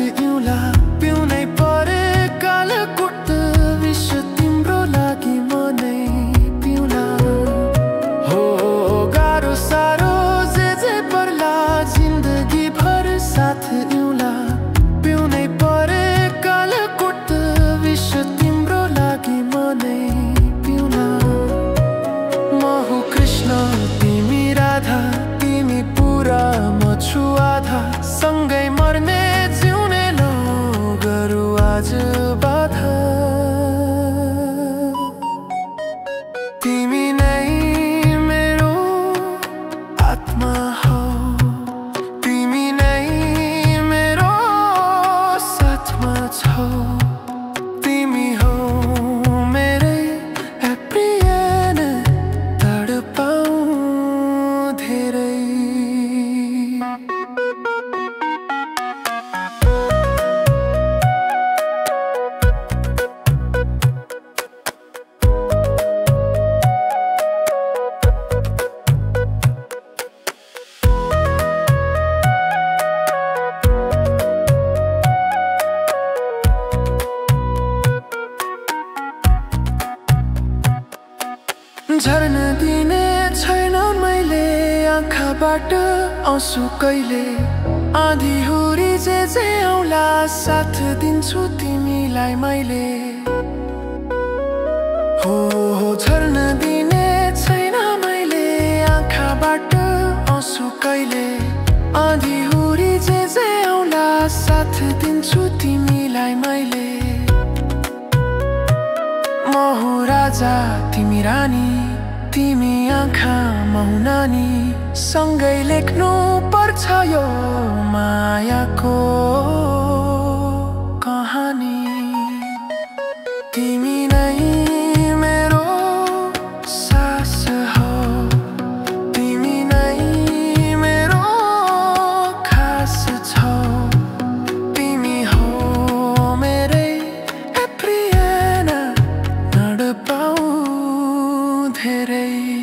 इउँला पिउनै परे कालकुट विष तिम्रो लागि म नै पिउला हो गाह्रो साह्रो जे पर्ला जिन्दगी भर साथ इउँला पिउनै परे कालकुट विष तिम्रो लागि म नै पिउला म हुँ कृष्ण तिमी राधा तिमी पुरा म छु आधा सँगै मर्ने जिउने लो गरौ आज बाधा तिमी नै मेरो आत्मा हो तिमी नै मेरो साथमा छौ तिमी हो मेरै प्रियन तडपाऊ धेरै झर्न दिने छैन मैले आँखाबाट आँसु कहिले आँधी हुरी जे आउला साथ दिन्छु तिमीलाई मैले हो झर्न दिने छैन मैले आँखाबाट आँसु कहिले आँधी हुरी जे आउला साथ दिन्छु तिमीलाई मैले म हुँ राजा तिमी रानी तिमी आँखामा हुँ नानी सँगै लेख्नु पर्छ यो मायाको कहानी तिमी नै मेरो सास हो तिमी नै मेरो खास छौ तिमी हो मेरै प्रियन नडपाऊ धेरै